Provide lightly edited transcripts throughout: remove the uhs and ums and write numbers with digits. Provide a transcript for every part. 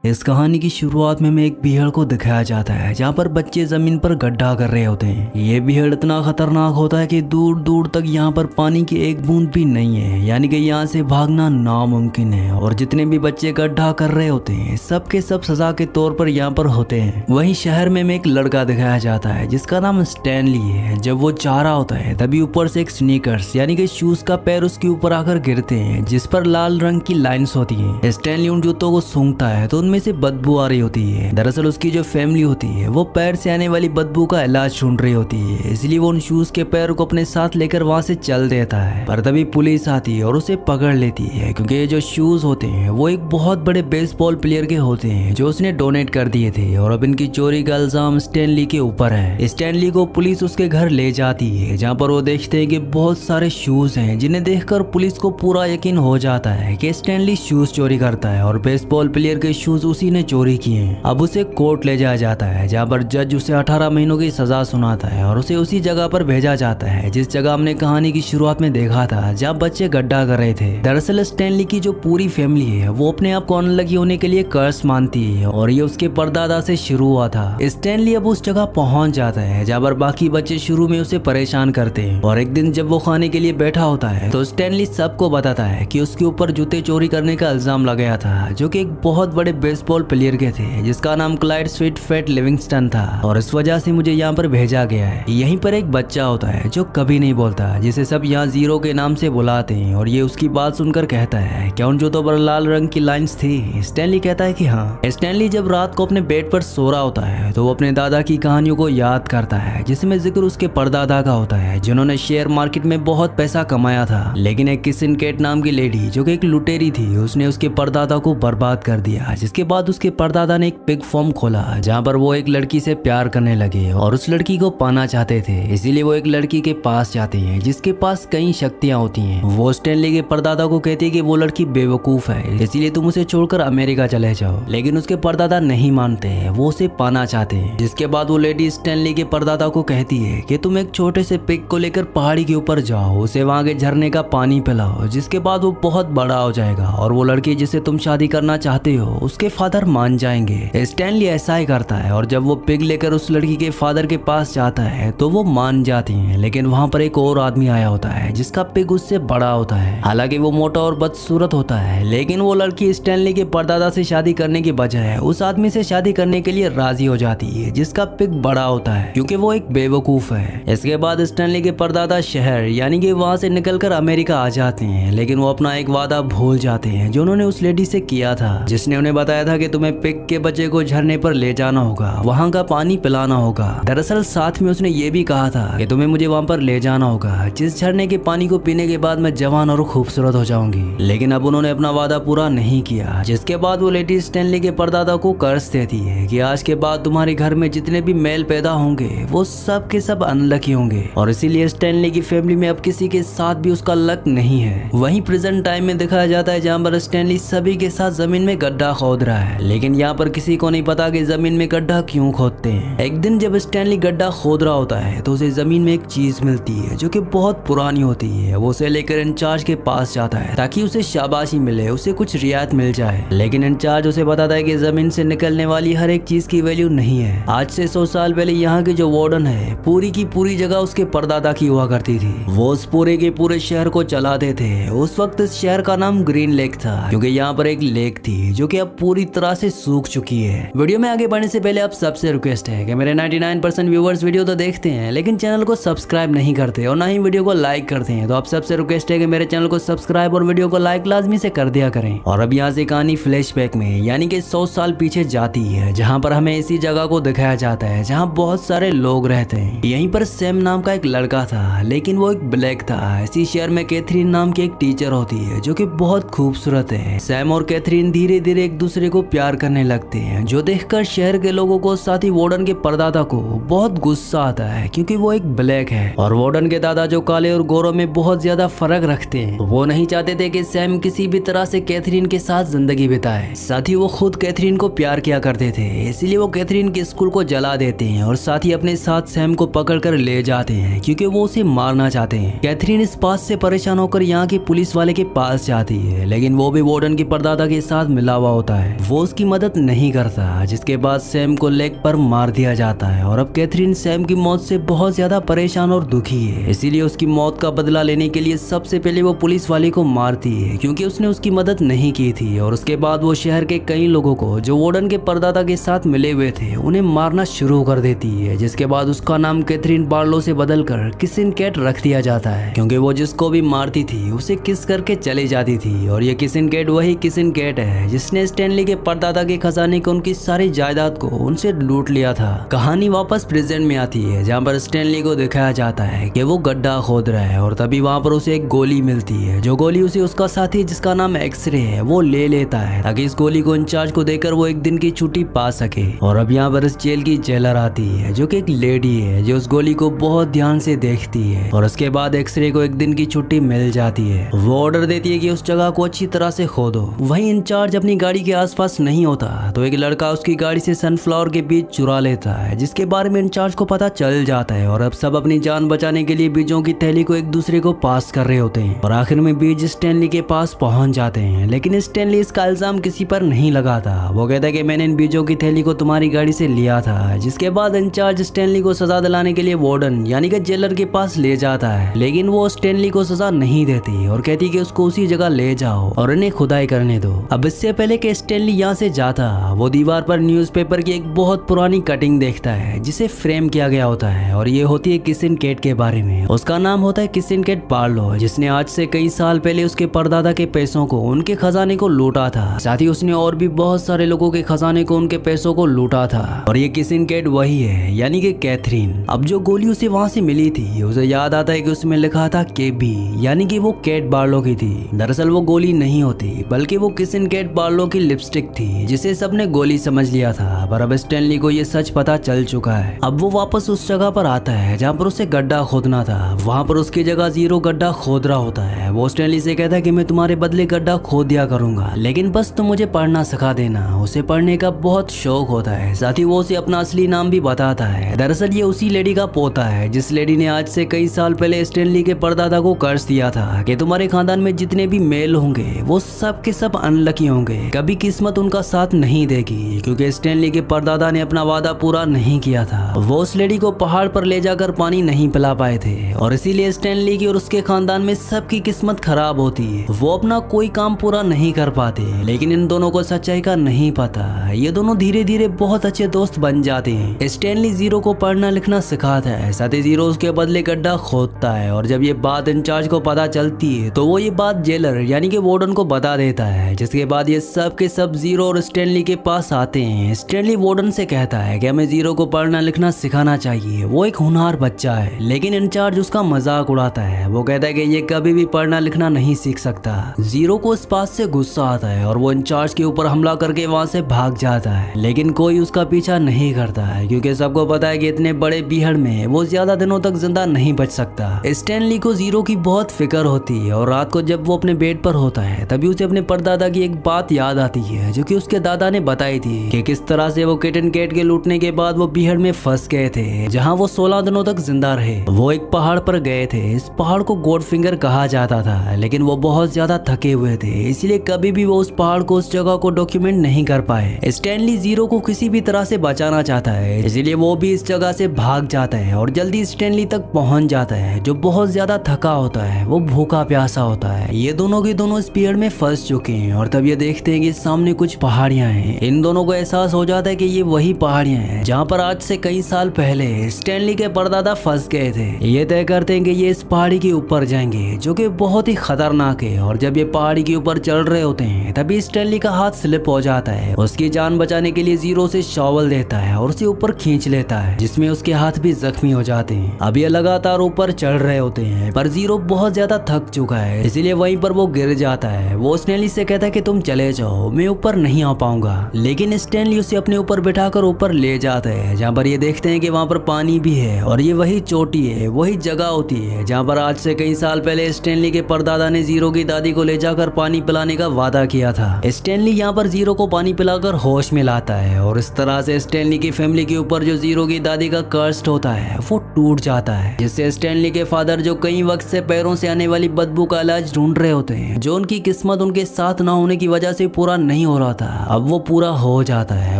इस कहानी की शुरुआत में हमें एक बीहड़ को दिखाया जाता है जहाँ पर बच्चे जमीन पर गड्ढा कर रहे होते हैं। ये बीहड़ इतना खतरनाक होता है कि दूर दूर तक यहाँ पर पानी की एक बूंद भी नहीं है, यानी कि यहाँ से भागना नामुमकिन है। और जितने भी बच्चे गड्ढा कर रहे होते हैं सब के सब सजा के तौर पर यहाँ पर होते हैं। वहीं शहर में हमें एक लड़का दिखाया जाता है जिसका नाम स्टैनली है। जब वो जा रहा होता है तभी ऊपर से एक स्नीकर्स यानी कि शूज का पैर उसके ऊपर आकर गिरते हैं जिस पर लाल रंग की लाइंस होती है। स्टैनली उन जूतों को सूंघता है तो उनमें से बदबू आ रही होती है। दरअसल उसकी जो फैमिली होती है वो पैर से आने वाली बदबू का इलाज ढूंढ रही होती है, इसलिए वो उन शूज के पैर को अपने साथ लेकर वहां से चल देता है। पर तभी पुलिस आती है और उसे पकड़ लेती है क्योंकि ये जो शूज होते हैं वो एक बहुत बड़े बेसबॉल प्लेयर के होते हैं जो उसने डोनेट कर दिए थे और अब इनकी चोरी का इल्जाम स्टैनली के ऊपर है। स्टैनली को पुलिस उसके घर ले जाती है जहाँ पर वो देखते हैं कि बहुत सारे शूज हैं जिन्हें देखकर पुलिस को पूरा यकीन हो जाता है कि स्टैनली शूज चोरी करता है और बेसबॉल प्लेयर के शूज उसी ने चोरी किए हैं। अब उसे कोर्ट ले जाया जाता है जहाँ पर जज उसे 18 महीनों की सजा सुनाता है और उसे उसी जगह पर भेजा जाता है जिस जगह हमने कहानी की शुरुआत में देखा था जहाँ बच्चे गड्ढा कर रहे थे। दरअसल स्टैनली की जो पूरी फैमिली है वो अपने आप को अनलकी होने के लिए कर्स मानती है और ये उसके परदादा से शुरू हुआ था। स्टैनली अब उस जगह पहुंच जाता है जहाँ पर बाकी बच्चे शुरू में उसे परेशान करते हैं और एक दिन जब वो खाने के लिए बैठा होता है तो स्टैनली सबको बताता है कि उसके ऊपर जूते चोरी करने का इल्जाम लगाया था जो कि एक बहुत बड़े बेसबॉल प्लेयर के थे जिसका नाम क्लाइड स्वीट फैट लिविंगस्टन था और इस वजह से मुझे यहाँ पर भेजा गया है। यहीं पर एक बच्चा होता है जो कभी नहीं बोलता जिसे सब यहाँ जीरो के नाम से बुलाते हैं और ये उसकी बात सुनकर कहता है क्या उन जूतों पर लाल रंग की लाइंस थी? स्टैनली कहता है कि हाँ। स्टैनली जब रात को अपने बेड पर सो रहा होता है तो वो अपने दादा की कहानियों को याद करता है जिसमें जिक्र उसके परदादा का होता है जिन्होंने शेयर मार्केट में बहुत पैसा कमाया था, लेकिन एक किसिन केट नाम की लेडी जो कि एक लुटेरी थी उसने उसके परदादा को बर्बाद कर दिया। जिसके बाद उसके परदादा ने एक पिग फॉर्म खोला जहाँ पर वो एक लड़की से प्यार करने लगे और उस लड़की को पाना चाहते थे, इसीलिए वो एक लड़की के पास जाते हैं जिसके पास कई शक्तियां होती हैं। वो स्टैनली के परदादा को कहती है कि वो लड़की बेवकूफ है इसीलिए तुम उसे छोड़कर अमेरिका चले जाओ, लेकिन उसके परदादा नहीं मानते हैं, वो उसे पाना चाहते हैं। जिसके बाद वो लेडी स्टैनली के परदादा को कहती है कि तुम एक छोटे से पिग को लेकर पहाड़ी के ऊपर जाओ, उसे वहां के झरने का पानी पिलाओ, जिसके बाद वो बहुत बड़ा हो जाएगा और वो लड़की जिसे तुम शादी करना चाहते हो उसके फादर मान जाएंगे। स्टैनली ऐसा ही करता है और जब वो पिग लेकर उस लड़की के फादर के पास जाता है तो वो मान जाती हैं, लेकिन वहां पर एक और आदमी आया होता है जिसका पिग उससे बड़ा होता है। हालांकि वो मोटा और बदसूरत होता है, लेकिन वो लड़की स्टैनली के परदादा से शादी करने की बजाय उस आदमी से शादी करने के लिए राजी हो जाती है जिसका पिग बड़ा होता है क्योंकि वो एक बेवकूफ है। इसके बाद स्टैनली के परदादा शहर यानी कि वहां से निकलकर अमेरिका आ जाते हैं, लेकिन वो अपना एक वादा भूल जाते हैं जो उन्होंने उस लेडी से किया था जिसने उन्हें बताया था कि तुम्हें पिग के बच्चे को झरने पर ले जाना होगा, वहां का पानी पिलाना होगा। दरअसल साथ में उसने ये भी कहा था कि तुम्हें मुझे वहां पर ले जाना होगा जिस झरने के पानी को पीने के बाद मैं जवान और खूबसूरत हो जाऊंगी, लेकिन अब उन्होंने अपना वादा पूरा नहीं किया। जिसके बाद वो लेडी स्टैनली के परदादा को कर्ज देती है कि आज के बाद तुम्हारे घर में जितने भी मेल पैदा होंगे वो सब के सब अनलकी होंगे और इसीलिए स्टैनली की फैमिली में अब किसी के साथ भी उसका लक नहीं है। वहीं प्रेजेंट टाइम में दिखाया जाता है जहाँ पर स्टैनली सभी के साथ जमीन में गड्ढा खोद रहा है, लेकिन यहाँ पर किसी को नहीं पता कि जमीन में गड्ढा क्यों खोदते हैं। एक दिन जब स्टैनली गड्ढा खोद रहा होता है तो उसे जमीन में एक चीज मिलती है जो कि बहुत पुरानी होती है। वो उसे लेकर इंचार्ज के पास जाता है ताकि उसे शाबाशी मिले, उसे कुछ रियायत मिल जाए, लेकिन इंचार्ज उसे बताता है कि जमीन से निकलने वाली हर एक चीज की वैल्यू नहीं है। आज से 100 साल पहले यहाँ के जो वार्डन है पूरी की पूरी जगह उसके परदादा की हुआ करती थी, वो उस पूरे के पूरे शहर को चलाते थे। उस वक्त इस शहर का नाम ग्रीन लेक था क्योंकि यहाँ पर एक लेक थी जो कि अब पूरी तरह से सूख चुकी है। वीडियो में आगे बढ़ने से पहले आप सबसे रिक्वेस्ट है कि मेरे 99% व्यूवर्स वीडियो तो देखते हैं लेकिन चैनल को सब्सक्राइब नहीं करते और ना ही वीडियो को लाइक करते हैं, तो आप सबसे रिक्वेस्ट है कि मेरे चैनल को सब्सक्राइब और वीडियो को लाइक लाजमी से कर दिया करें। और अब यहाँ से कहानी फ्लैशबैक में यानी कि 100 साल पीछे जाती है जहाँ पर हमें इसी जगह को दिखाया जाता है जहाँ बहुत सारे लोग रहते हैं। यहीं पर सैम नाम का एक लड़का था, लेकिन वो एक ब्लैक था। इसी शहर में कैथरीन नाम की एक टीचर होती है जो कि बहुत खूबसूरत है। सैम और कैथरीन धीरे धीरे एक दूसरे को प्यार करने लगते हैं जो देखकर शहर के लोगों को साथ ही वार्डन के परदादा को बहुत गुस्सा आता है क्योंकि वो एक ब्लैक है और वार्डन के दादा जो काले और गोरों में बहुत ज्यादा फर्क रखते हैं, वो नहीं चाहते थे कि सैम किसी भी तरह से कैथरीन के साथ जिंदगी बिताए। साथ ही वो खुद कैथरीन को प्यार किया करते थे, इसलिए वो कैथरीन के स्कूल को जला देते हैं और साथ ही अपने साथ सैम को पकड़ कर ले जाते हैं क्योंकि वो उसे मारना चाहते हैं। कैथरीन इस बात से परेशान होकर यहाँ के पुलिस वाले के पास जाती है, लेकिन वो भी वार्डन के परदादा के साथ मिला हुआ होता है। वो उसकी मदद नहीं करता, जिसके बाद सैम को लेग पर मार दिया जाता है। और अब कैथरीन सैम की मौत से बहुत ज्यादा परेशान और दुखी है, इसीलिए उसकी मौत का बदला लेने के लिए सबसे पहले वो पुलिस वाले को मारती है, क्योंकि उसने उसकी मदद नहीं की थी। और उसके बाद वो शहर के कई लोगों को जो वार्डन के परदादा के साथ मिले हुए थे उन्हें मारना शुरू कर देती है, जिसके बाद उसका नाम कैथरीन बार्लो से बदलकर किसिन कैट रख दिया जाता है, क्योंकि वो जिसको भी मारती थी उसे किस करके चली जाती थी। और ये किसिन कैट वही किसिन कैट है जिसने स्टैनली के परदादा के खजाने को, उनकी सारी जायदाद को उनसे लूट लिया था। कहानी वापस प्रेजेंट में आती है, जहाँ पर स्टैनली को दिखाया जाता है कि वो गड्ढा खोद रहा है, और तभी वहाँ पर उसे एक गोली मिलती है, जो गोली उसे उसका साथी जिसका नाम एक्सरे है वो ले लेता है, ताकि इस गोली को इंचार्ज को देकर वो एक दिन की छुट्टी पा सके। और अब यहाँ पर इस जेल की जेलर आती है, जो कि एक लेडी है, जो उस गोली को बहुत ध्यान से देखती है। और उसके बाद एक्सरे को एक दिन की छुट्टी मिल जाती है। वो ऑर्डर देती है कि उस जगह को अच्छी तरह से खोदो। वहीं इंचार्ज अपनी गाड़ी के आसपास नहीं होता, तो एक लड़का उसकी गाड़ी से सनफ्लावर के बीज चुरा लेता है, जिसके बारे में इंचार्ज को पता चल जाता है। और अब सब अपनी जान बचाने के लिए बीजों की थैली को एक दूसरे को पास कर रहे होते हैं। और आखिर में बीज स्टैनली के पास पहुंच जाते हैं, लेकिन स्टैनली इसका इल्जाम किसी पर नहीं लगाता। वो कहता है कि मैंने इन बीजों की थैली को तुम्हारी गाड़ी से लिया था। जिसके बाद इंचार्ज स्टैनली को सजा दिलाने के लिए वार्डन यानी कि जेलर के पास ले जाता है, लेकिन वो स्टैनली को सजा नहीं देती और कहती कि उसको उसी जगह ले जाओ और इन्हें खुदाई करने दो। अब इससे पहले कि स्टैनली यहाँ से जाता, वो दीवार पर न्यूज़पेपर की एक बहुत पुरानी कटिंग देखता है, जिसे फ्रेम किया गया होता है। और ये होती है किसिन कैट के बारे में। उसका नाम होता है किसिन कैट बार्लो, जिसने आज से कई साल पहले उसके परदादा के पैसों को, उनके खजाने को लूटा था। साथ ही उसने और भी बहुत सारे लोगों के खजाने को, उनके पैसों को लूटा था। और ये किसिन कैट वही है, यानी कि कैथरीन। अब जो गोली उसे वहां से मिली थी, उसे याद आता है कि उसमें लिखा था केबी, यानी कि वो कैट बार्लो की थी। दरअसल वो गोली नहीं होती, बल्कि वो किसिन कैट बार्लो की लिपस्टिक थी, जिसे सबने गोली समझ लिया था। पर अब स्टैनली को ये सच पता चल चुका है। अब वो वापस उस जगह पर आता है जहाँ पर उसे गड्ढा खोदना था। वहाँ पर उसकी जगह जीरो गड्ढा खोद रहा होता है। वो स्टैनली से कहता है कि मैं तुम्हारे बदले गड्ढा खोद दिया करूंगा, लेकिन बस तुम मुझे पढ़ना सिखा देना। उसे पढ़ने का बहुत शौक होता है। साथ ही वो उसे अपना असली नाम भी बताता है। दरअसल ये उसी लेडी का पोता है, जिस लेडी ने आज से कई साल पहले स्टैनली के परदादा को कर्ज दिया था कि तुम्हारे खानदान में जितने भी मेल होंगे वो सब के सब अनलकी होंगे, कभी किस्मत उनका साथ नहीं देगी, क्योंकि स्टैनली के परदादा ने अपना वादा पूरा नहीं किया था। वो उस लेडी को पहाड़ पर ले जाकर पानी नहीं पिला पाए थे, और इसीलिए स्टैनली की और उसके खानदान में सबकी किस्मत खराब होती है। वो अपना कोई काम पूरा नहीं कर पाते, लेकिन इन दोनों को सच्चाई का नहीं पता। ये दोनों धीरे धीरे बहुत अच्छे दोस्त बन जाते हैं। स्टैनली जीरो को पढ़ना लिखना सिखाता है, साथ ही जीरो उसके बदले गड्ढा खोदता है। और जब ये बात इंचार्ज को पता चलती है, तो वो ये बात जेलर यानी कि वार्डन को बता देता है, जिसके बाद ये सब के सब जीरो और स्टैनली के पास आते हैं। स्टैनली वार्डन से कहता है कि हमें जीरो को पढ़ना लिखना सिखाना चाहिए, वो एक होनहार बच्चा है। लेकिन इंचार्ज उसका मजाक उड़ाता है। वो कहता है कि ये कभी भी पढ़ना लिखना नहीं सीख सकता। जीरो को इस बात से गुस्सा आता है और वो इंचार्ज के ऊपर हमला करके वहाँ से भाग जाता है, लेकिन कोई उसका पीछा नहीं करता है, क्योंकि सबको पता है कि इतने बड़े बीहड़ में वो ज्यादा दिनों तक जिंदा नहीं बच सकता। स्टैनली को जीरो की बहुत फिक्र होती है, और रात को जब वो अपने बेड पर होता है, तभी उसे अपने परदादा की एक बात याद आती है, जो कि उसके दादा ने बताई थी कि किस तरह से वो किटन कैट के लूटने के बाद वो बीहड़ में फंस गए थे, जहाँ वो 16 दिनों तक जिंदा रहे। वो एक पहाड़ पर गए थे। इस पहाड़ को गॉडफिंगर कहा जाता था, लेकिन वो बहुत ज्यादा थके हुए थे, इसलिए कभी भी वो उस पहाड़ को, उस जगह को डॉक्यूमेंट नहीं कर पाए। स्टैनली जीरो को किसी भी तरह से बचाना चाहता है, इसलिए वो भी इस जगह से भाग जाता है और जल्दी स्टैनली तक पहुंच जाता है, जो बहुत ज्यादा थका होता है, वो भूखा प्यासा होता है। ये दोनों के दोनों इस पेड़ में फंस चुके हैं, और तब ये देखते हैं कि सामने कुछ पहाड़ियां हैं। इन दोनों को एहसास हो जाता है कि ये वही पहाड़ियां हैं जहाँ पर आज से कई साल पहले स्टैनली के परदादा फंस गए थे। ये तय करते हैं कि ये इस पहाड़ी के ऊपर जाएंगे, जो कि बहुत ही खतरनाक है। और जब ये पहाड़ी के ऊपर चल रहे होते हैं, तभी स्टैनली का हाथ स्लिप हो जाता है। उसकी जान बचाने के लिए जीरो से शॉवल देता है और उसे ऊपर खींच लेता है, जिसमें उसके हाथ भी जख्मी हो जाते हैं। अब ये लगातार ऊपर चढ़ रहे होते हैं, पर जीरो बहुत ज्यादा थक चुका है, इसीलिए वहीं पर वो गिर जाता है। वो स्टैनली से कहता है कि तुम चले जाओ, मैं ऊपर नहीं आ पाऊंगा, लेकिन स्टैनली उसे अपने ऊपर बिठाकर ऊपर ले जाता है, जहाँ पर ये देखते हैं कि वहाँ पर पानी भी है, और ये वही चोटी है, वही जगह होती है जहाँ पर आज से कई साल पहले स्टैनली के परदादा ने जीरो की दादी को ले जाकर पानी पिलाने का वादा किया था। स्टैनली यहाँ पर जीरो को पानी पिलाकर होश में लाता है, और इस तरह से स्टैनली की फैमिली के ऊपर जो जीरो की दादी का कर्ज होता है वो टूट जाता है, जिससे स्टैनली के फादर, जो कई वक्त से पैरों से आने वाली बदबू का इलाज ढूंढ रहे होते हैं, जो उनकी किस्मत उनके साथ ना होने की वजह से पूरा नहीं नहीं हो रहा था अब वो पूरा हो जाता है,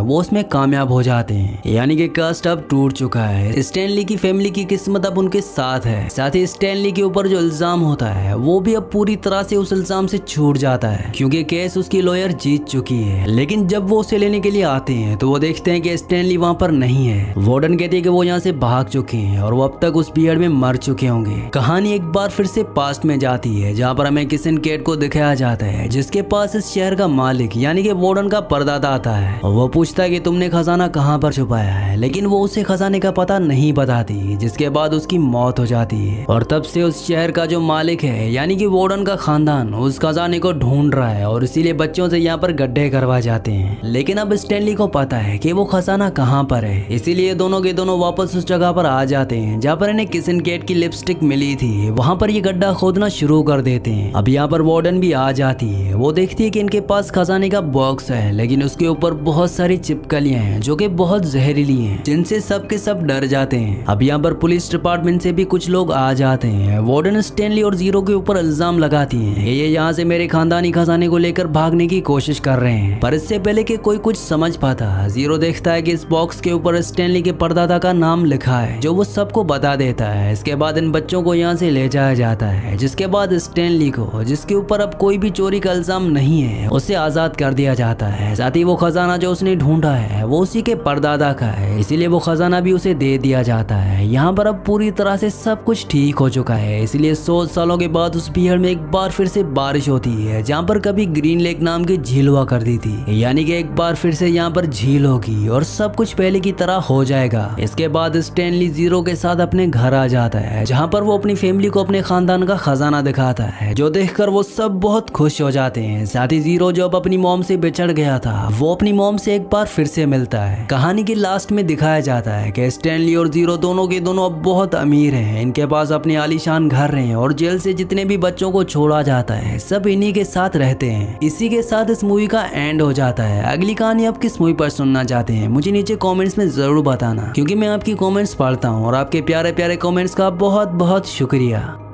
वो उसमें कामयाब हो जाते हैं। यानी कि कास्ट अब टूट चुका है। स्टैनली की फैमिली की किस्मत अब उनके साथ है। साथ ही स्टैनली के ऊपर जो इल्जाम होता है वो भी अब पूरी तरह से उस इल्जाम से छूट जाता है, क्योंकि केस उसकी लॉयर जीत चुकी है। लेकिन जब वो उसे लेने के लिए आते हैं तो वो देखते हैं कि स्टैनली वहाँ पर नहीं है। वार्डन कहती है कि वो यहाँ से भाग चुके हैं और वो अब तक उस बियर्ड में मर चुके होंगे। कहानी एक बार फिर से पास्ट में जाती है, जहाँ पर हमें किसन केट को दिखाया जाता है, जिसके पास इस शहर का मालिक यानी कि वार्डन का परदादा आता है और वो पूछता है कि तुमने खजाना कहाँ पर छुपाया है, लेकिन वो उसे खजाने का पता नहीं बताती, जिसके बाद उसकी मौत हो जाती है। और तब से उस शहर का जो मालिक है यानी कि वार्डन का खानदान उस खजाने को ढूंढ रहा है और इसीलिए बच्चों से यहाँ पर गड्ढे करवा जाते हैं। लेकिन अब स्टैनली को पता है कि वो खजाना कहाँ पर है, इसीलिए दोनों के दोनों वापस उस जगह पर आ जाते हैं जहाँ पर इन्हें किसन केट की लिपस्टिक मिली थी। वहाँ पर ये गड्ढा खोदना शुरू कर देते हैं। अब यहाँ पर वार्डन भी आ जाती है। वो देखती है कि इनके पास खजाने का बॉक्स है, लेकिन उसके ऊपर बहुत सारी चिपकलियां हैं जो कि बहुत जहरीली हैं, जिनसे सब के सब डर जाते हैं। अब यहाँ पर पुलिस डिपार्टमेंट से भी कुछ लोग आ जाते हैं। वार्डन स्टैनली और जीरो के ऊपर इल्जाम लगाती है ये यहाँ से मेरे खानदानी खजाने को लेकर भागने की कोशिश कर रहे हैं। पर इससे पहले कि कोई कुछ समझ पाता, जीरो देखता है कि इस बॉक्स के ऊपर स्टैनली के परदादा का नाम लिखा है, जो वो सबको बता देता है। इसके बाद इन बच्चों को यहाँ से ले जाया जाता है, जिसके बाद स्टैनली को, जिसके ऊपर अब कोई भी चोरी का इल्जाम नहीं है, उसे आजाद कर दिया जाता है। साथ ही वो खजाना जो उसने ढूंढा है वो उसी के परदादा का है, इसीलिए वो खजाना भी उसे दे दिया जाता है। यहाँ पर अब पूरी तरह से सब कुछ ठीक हो चुका है। इसलिए 100 सालों के बाद उस बियर्ड में एक बार फिर से बारिश होती है, जहाँ पर कभी ग्रीन लेक नाम की झील हुआ करती थी। यानी कि एक बार फिर से यहाँ पर झील होगी और सब कुछ पहले की तरह हो जाएगा। इसके बाद स्टैनली जीरो के साथ अपने घर आ जाता है, जहाँ पर वो अपनी फैमिली को अपने खानदान का खजाना दिखाता है, जो देखकर वो सब बहुत खुश हो जाते हैं। साथ ही जीरो जो अब अपनी मॉम से बिछड़ गया था, वो अपनी मॉम से एक बार फिर से मिलता है। कहानी के लास्ट में दिखाया जाता है कि स्टैनली और जीरो दोनों के दोनों अब बहुत अमीर हैं। इनके पास अपने आलीशान घर हैं और जेल से जितने भी बच्चों को छोड़ा जाता है सब इन्हीं के साथ रहते हैं। इसी के साथ इस मूवी का एंड हो जाता है। अगली कहानी आप किस मूवी पर सुनना चाहते हैं मुझे नीचे कमेंट्स में जरूर बताना, क्योंकि मैं आपकी कमेंट्स पढ़ता हूँ और आपके प्यारे प्यारे कमेंट्स का बहुत बहुत शुक्रिया।